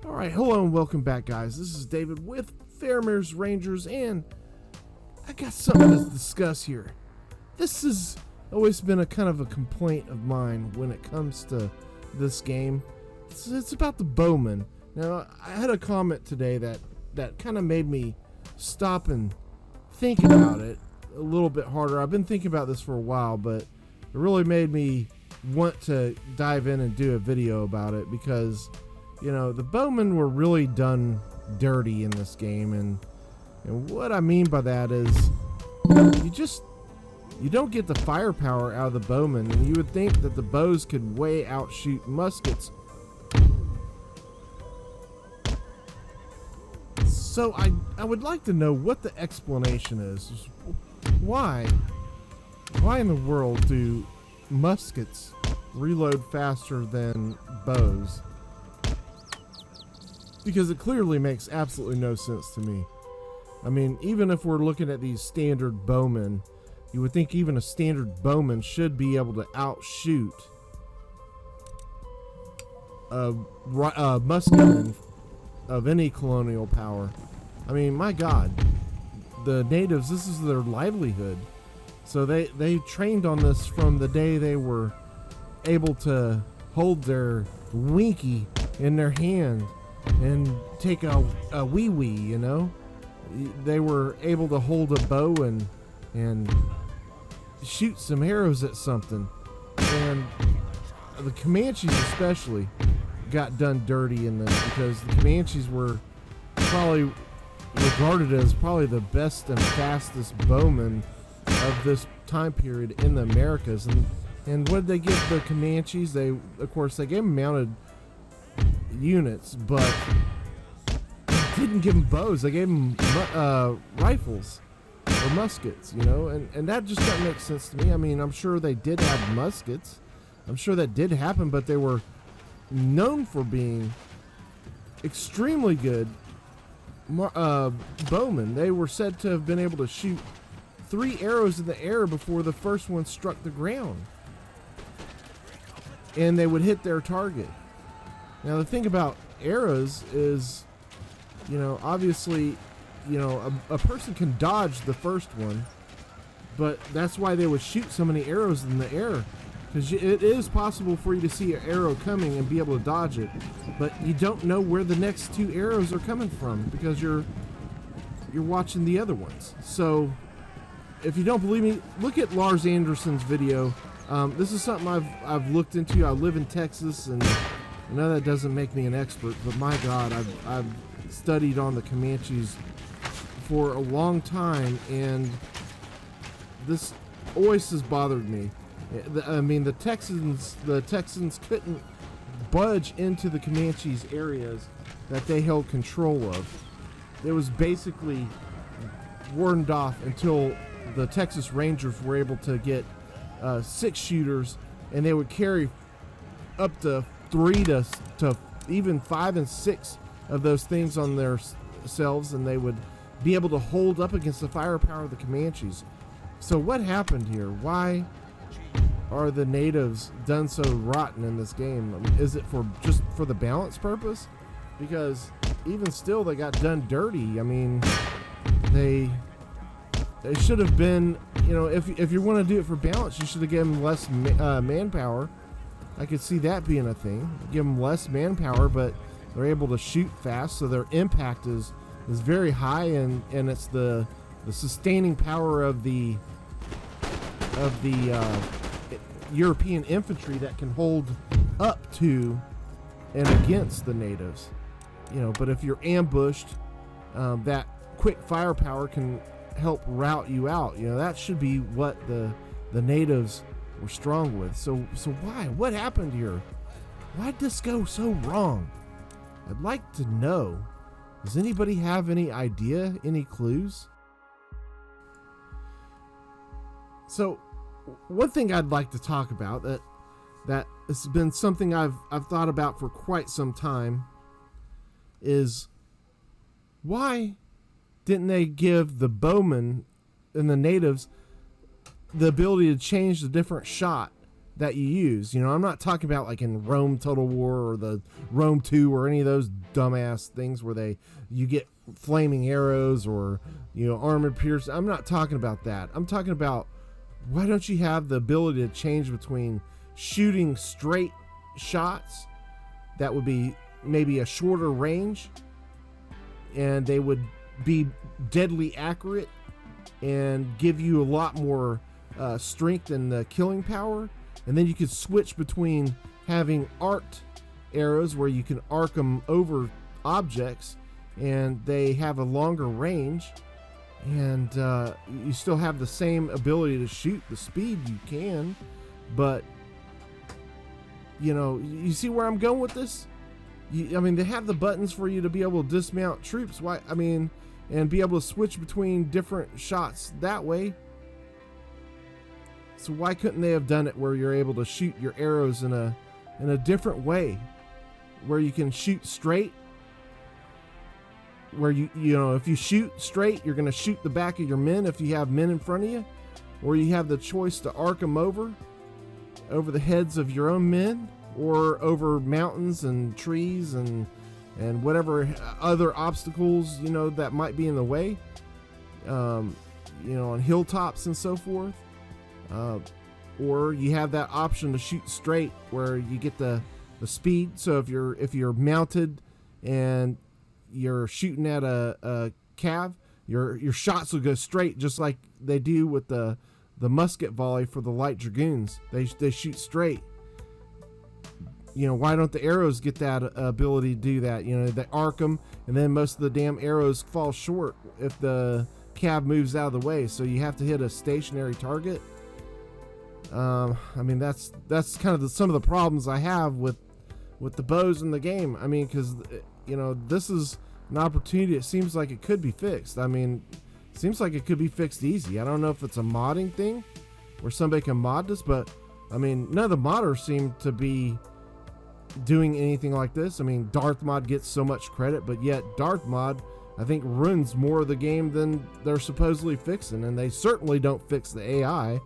Alright, hello and welcome back, guys. This is David with Faramir's Rangers, and I got something to discuss here. This has always been a kind of a complaint of mine when it comes to this game. It's about the Bowmen. Now, I had a comment today that kind of made me stop and think about it a little bit harder. I've been thinking about this for a while, but it really made me want to dive in and do a video about it because, you know, the Bowmen were really done dirty in this game, and what I mean by that is you don't get the firepower out of the Bowmen, and you would think that the bows could way outshoot muskets. So I would like to know what the explanation is. Why in the world do muskets reload faster than bows? Because it clearly makes absolutely no sense to me. I mean, even if we're looking at these standard bowmen, you would think even a standard bowman should be able to outshoot a musketman of any colonial power. I mean, my God, the natives, this is their livelihood. So they trained on this from the day they were able to hold their winky in their hand and take a wee-wee, you know? They were able to hold a bow and shoot some arrows at something. And the Comanches especially got done dirty in this because the Comanches were probably regarded as probably the best and fastest bowmen of this time period in the Americas. And what did they give the Comanches? They gave them mounted units, but didn't give them bows. They gave them rifles or muskets, you know, and that just doesn't make sense to me. I mean, I'm sure they did have muskets. I'm sure that did happen, but they were known for being extremely good bowmen. They were said to have been able to shoot 3 arrows in the air before the first one struck the ground, and they would hit their target. Now, the thing about arrows is, you know, obviously, you know, a person can dodge the first one, but that's why they would shoot so many arrows in the air, because it is possible for you to see an arrow coming and be able to dodge it, but you don't know where the next 2 arrows are coming from because you're watching the other ones. So, if you don't believe me, look at Lars Anderson's video. This is something I've looked into. I live in Texas, and I know that doesn't make me an expert, but my God, I've studied on the Comanches for a long time, and this always has bothered me. I mean, the Texans couldn't budge into the Comanches areas that they held control of. It was basically warded off until the Texas Rangers were able to get 6 shooters, and they would carry up to 3 to even 5 and 6 of those things on their selves, and they would be able to hold up against the firepower of the Comanches. So what happened here? Why are the natives done so rotten in this game? I mean, is it just for the balance purpose? Because even still, they got done dirty. I mean, they should have been, you know, if you want to do it for balance, you should have given them less manpower. I could see that being a thing. Give them less manpower, but they're able to shoot fast, so their impact is very high, and it's the sustaining power of the European infantry that can hold up to and against the natives, you know. But if you're ambushed, that quick firepower can help rout you out. You know, that should be what the natives were strong with. So why? What happened here? Why'd this go so wrong? I'd like to know. Does anybody have any idea? Any clues? So, one thing I'd like to talk about that has been something I've thought about for quite some time is, why didn't they give the bowmen and the natives the ability to change the different shot that you use. You know, I'm not talking about like in Rome Total War or the Rome 2 or any of those dumbass things where you get flaming arrows or, you know, armor pierce. I'm not talking about that. I'm talking about, why don't you have the ability to change between shooting straight shots that would be maybe a shorter range and they would be deadly accurate and give you a lot more strength and killing power, and then you could switch between having arced arrows where you can arc them over objects and they have a longer range, and you still have the same ability to shoot the speed you can, but you know, you see where I'm going with this? I mean, they have the buttons for you to be able to dismount troops. Why? I mean, and be able to switch between different shots that way. So why couldn't they have done it where you're able to shoot your arrows in a different way, where you can shoot straight, where you know, if you shoot straight, you're going to shoot the back of your men if you have men in front of you, or you have the choice to arc them over the heads of your own men, or over mountains and trees and whatever other obstacles, you know, that might be in the way, you know, on hilltops and so forth. Or you have that option to shoot straight where you get the speed. So if you're mounted and you're shooting at a cav, your shots will go straight, just like they do with the musket volley for the light dragoons. They shoot straight. You know, why don't the arrows get that ability to do that? You know, they arc them, and then most of the damn arrows fall short if the cav moves out of the way. So you have to hit a stationary target. I mean, that's kind of some of the problems I have with the bows in the game. I mean, because, you know, this is an opportunity. It seems like it could be fixed. I mean, it seems like it could be fixed easy. I don't know if it's a modding thing where somebody can mod this, but I mean, none of the modders seem to be doing anything like this. I mean, Darth Mod gets so much credit, but yet Darth Mod, I think, ruins more of the game than they're supposedly fixing, and they certainly don't fix the AI.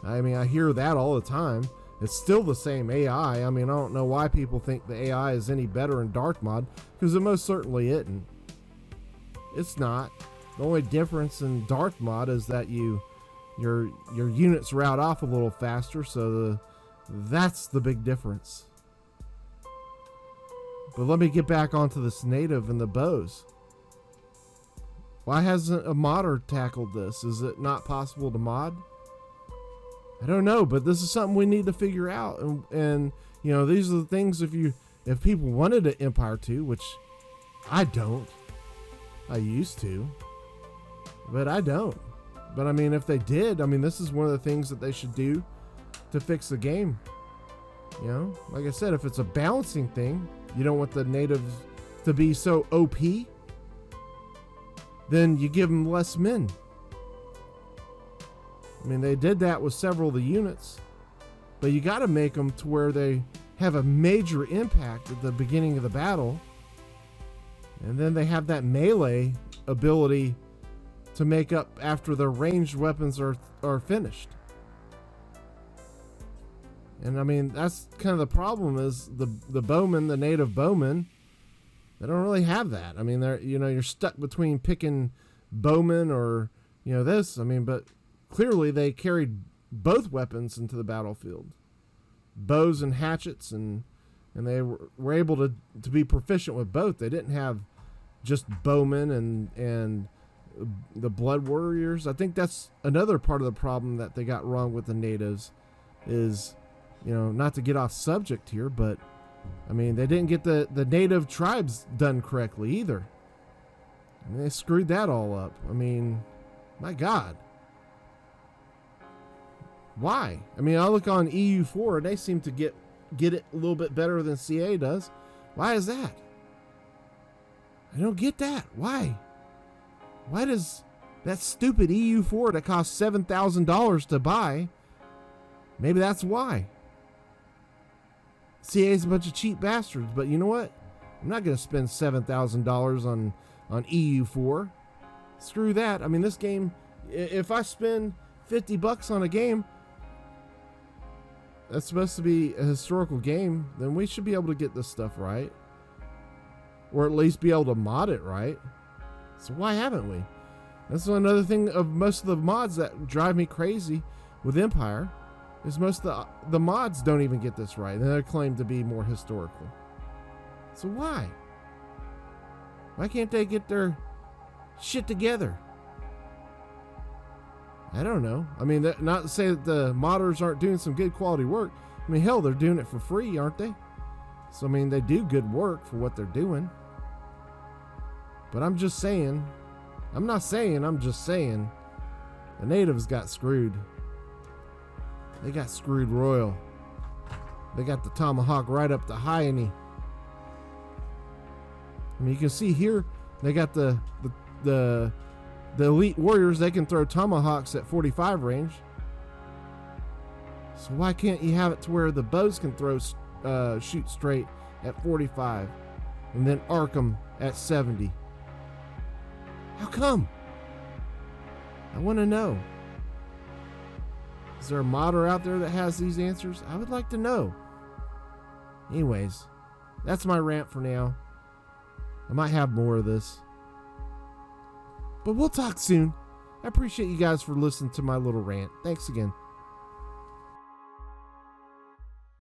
I mean, I hear that all the time. It's still the same AI. I mean, I don't know why people think the AI is any better in Darth Mod, because it most certainly isn't. It's not. The only difference in Darth Mod is that your units route off a little faster, so that's the big difference. But let me get back onto this native and the bows. Why hasn't a modder tackled this? Is it not possible to mod? I don't know, but this is something we need to figure out. And you know, these are the things, if people wanted an Empire 2, which I don't. I used to, but I don't. But I mean, if they did, I mean, this is one of the things that they should do to fix the game. You know, like I said, if it's a balancing thing, you don't want the natives to be so OP, then you give them less men. I mean, they did that with several of the units, but you got to make them to where they have a major impact at the beginning of the battle, and then they have that melee ability to make up after their ranged weapons are finished. And I mean, that's kind of the problem, is the bowmen, the native bowmen, they don't really have that. I mean, you're stuck between picking bowmen or, you know, this. I mean, but clearly they carried both weapons into the battlefield, bows and hatchets, and they were able to be proficient with both. They didn't have just bowmen and the blood warriors. I think that's another part of the problem that they got wrong with the natives is, you know, not to get off subject here, but I mean, they didn't get the native tribes done correctly either. I mean, they screwed that all up. I mean, my God. Why? I mean, I look on EU4 and they seem to get it a little bit better than CA does. Why is that? I don't get that. Why? Why does that stupid EU4 that costs $7,000 to buy, maybe that's why. CA is a bunch of cheap bastards, but you know what? I'm not going to spend $7,000 on EU4. Screw that. I mean, this game, if I spend $50 on a game, that's supposed to be a historical game, then we should be able to get this stuff right. Or at least be able to mod it right. So why haven't we? That's another thing of most of the mods that drive me crazy with Empire, is most of the mods don't even get this right, and they're claimed to be more historical. So why? Why can't they get their shit together? I don't know. I mean, not to say that the modders aren't doing some good quality work. I mean, hell, they're doing it for free, aren't they? So, I mean, they do good work for what they're doing. But I'm just saying, I'm just saying, the natives got screwed. They got screwed royal. They got the tomahawk right up the hiney. I mean, you can see here, they got the elite warriors. They can throw tomahawks at 45 range. So why can't you have it to where the bows can shoot straight at 45 and then arc them at 70? How come? I want to know. Is there a modder out there that has these answers? I would like to know. Anyways, that's my rant for now. I might have more of this. But we'll talk soon. I appreciate you guys for listening to my little rant. Thanks again.